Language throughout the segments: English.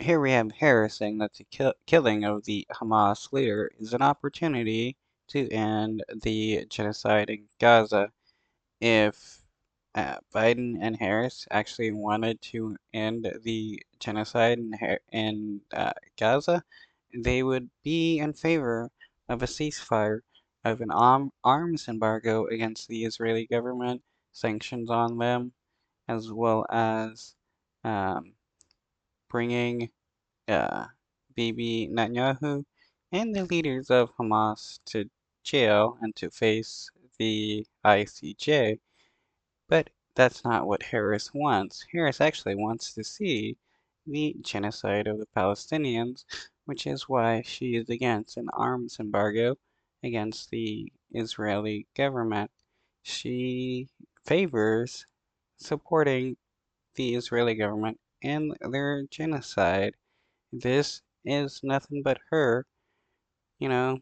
here we have Harris saying that the killing of the Hamas leader is an opportunity to end the genocide in Gaza. If Biden and Harris actually wanted to end the genocide in Gaza, they would be in favor of a ceasefire, of an arms embargo against the Israeli government, sanctions on them, as well as um, bringing uh, Bibi Netanyahu and the leaders of Hamas to jail and to face the ICJ. But that's not what Harris wants. Harris actually wants to see the genocide of the Palestinians, which is why she is against an arms embargo against the Israeli government. She favors supporting the Israeli government and their genocide. This is nothing but her, you know,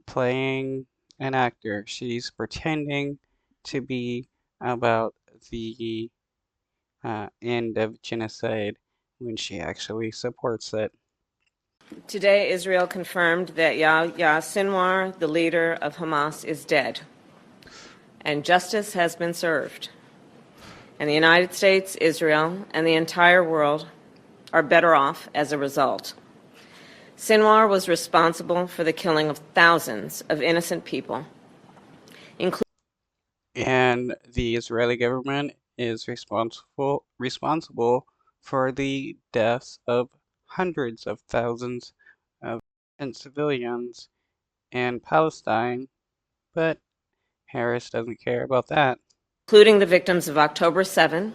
playing an actor. She's pretending to be about the end of genocide when she actually supports it. Today, Israel confirmed that Yahya Sinwar, the leader of Hamas, is dead, and justice has been served. And the United States, Israel, and the entire world are better off as a result. Sinwar was responsible for the killing of thousands of innocent people, including. And the Israeli government is responsible for the deaths of hundreds of thousands of innocent civilians in Palestine, but Harris doesn't care about that. Including the victims of October 7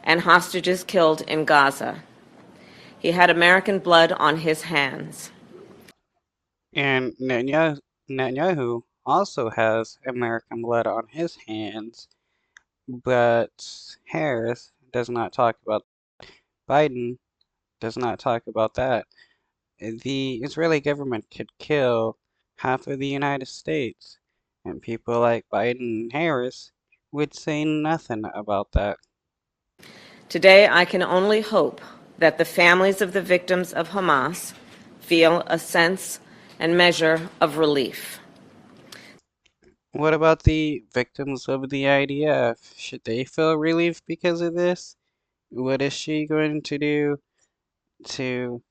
and hostages killed in Gaza. He had American blood on his hands. And Netanyahu also has American blood on his hands, but Harris does not talk about Biden does not talk about that. The Israeli government could kill half of the United States, and people like Biden and Harris would say nothing about that. Today, I can only hope that the families of the victims of Hamas feel a sense and measure of relief. What about the victims of the IDF? Should they feel relief because of this? What is she going to do to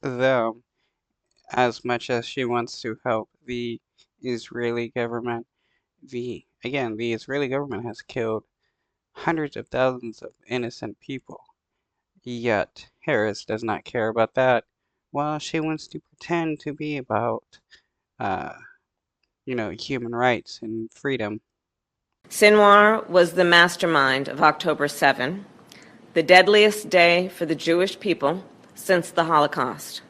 them as much as she wants to help the Israeli government? The Israeli government has killed hundreds of thousands of innocent people. Yet Harris does not care about that, while she wants to pretend to be about, uh, human rights and freedom. Sinwar was the mastermind of October 7, the deadliest day for the Jewish people since the Holocaust.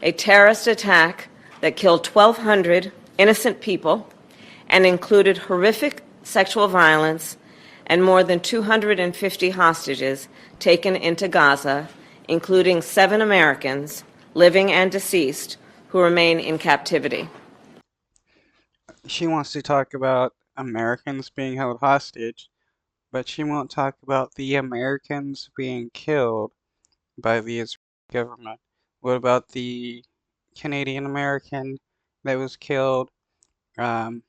A terrorist attack that killed 1,200 innocent people and included horrific sexual violence and more than 250 hostages taken into Gaza, including 7 Americans, living and deceased, who remain in captivity. She wants to talk about Americans being held hostage, but she won't talk about the Americans being killed by the Israeli government. What about the Canadian American that was killed, um,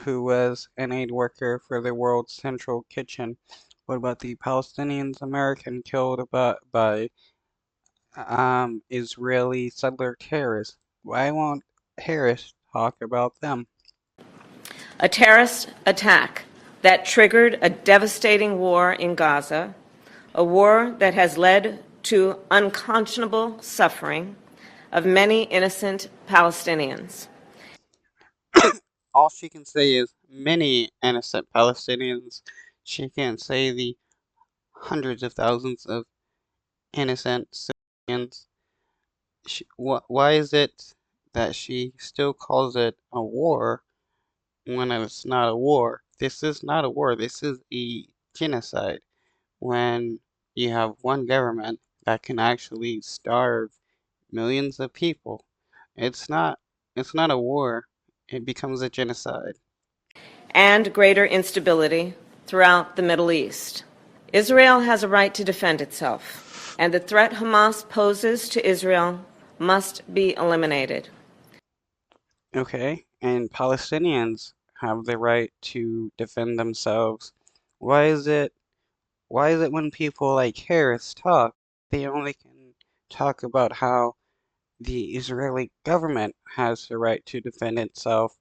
who was an aid worker for the World Central Kitchen? What about the Palestinians American killed by Israeli settler terrorists? Why won't Harris talk about them? A terrorist attack that triggered a devastating war in Gaza, a war that has led to unconscionable suffering of many innocent Palestinians. All she can say is many innocent Palestinians. She can't say the hundreds of thousands of innocent civilians. Why is it that she still calls it a war when it's not a war? This is not a war. This is a genocide. When you have one government that can actually starve millions of people, it's not it's not a war. It becomes a genocide. And greater instability throughout the Middle East. Israel has a right to defend itself, and the threat Hamas poses to Israel must be eliminated. Okay, and Palestinians have the right to defend themselves. Why is it why is it when people like Harris talk, they only can talk about how the Israeli government has the right to defend itself,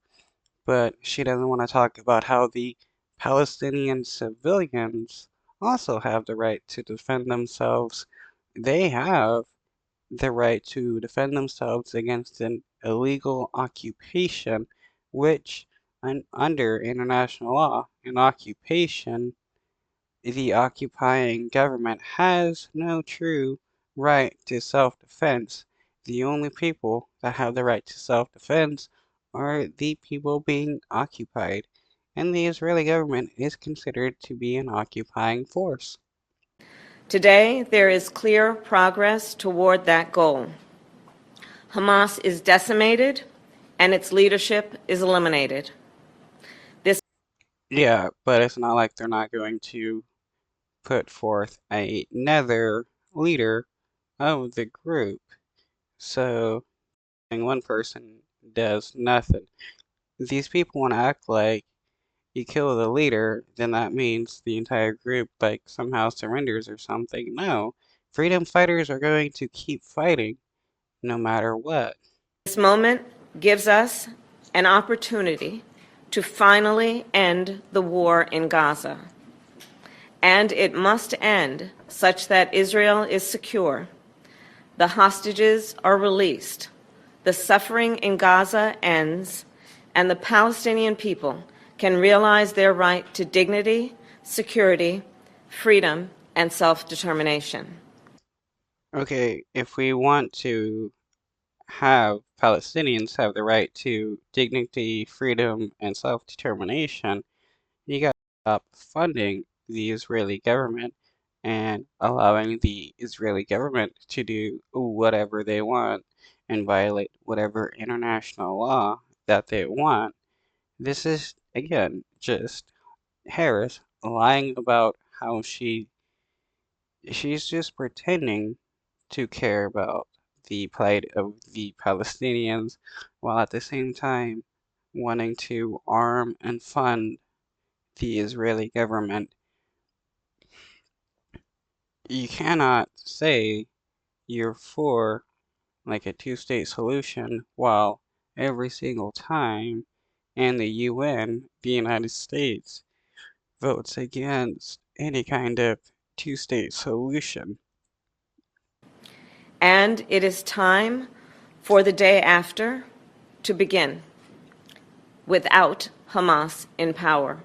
but she doesn't want to talk about how the Palestinian civilians also have the right to defend themselves. They have the right to defend themselves against an illegal occupation, which, under international law, an occupation, the occupying government has no true right to self-defense. The only people that have the right to self-defense are the people being occupied, and the Israeli government is considered to be an occupying force. Today, there is clear progress toward that goal. Hamas is decimated, and its leadership is eliminated. This Yeah, but it's not like they're not going to put forth another leader of the group. So, one person does nothing. These people want to act like you kill the leader, then that means the entire group like somehow surrenders or something. No, freedom fighters are going to keep fighting no matter what. moment gives us an opportunity to finally end the war in Gaza. And it must end such that Israel is secure, the hostages are released, the suffering in Gaza ends, and the Palestinian people can realize their right to dignity, security, freedom, and self-determination. Okay, if we want to have Palestinians have the right to dignity, freedom, and self-determination, you got to stop funding the Israeli government and allowing the Israeli government to do whatever they want and violate whatever international law that they want. This is, again, just Harris lying about how she's just pretending to care about the plight of the Palestinians while at the same time wanting to arm and fund the Israeli government. You cannot say you're for like a two-state solution while every single time in the UN, the United States votes against any kind of two-state solution. And it is time for the day after to begin without Hamas in power.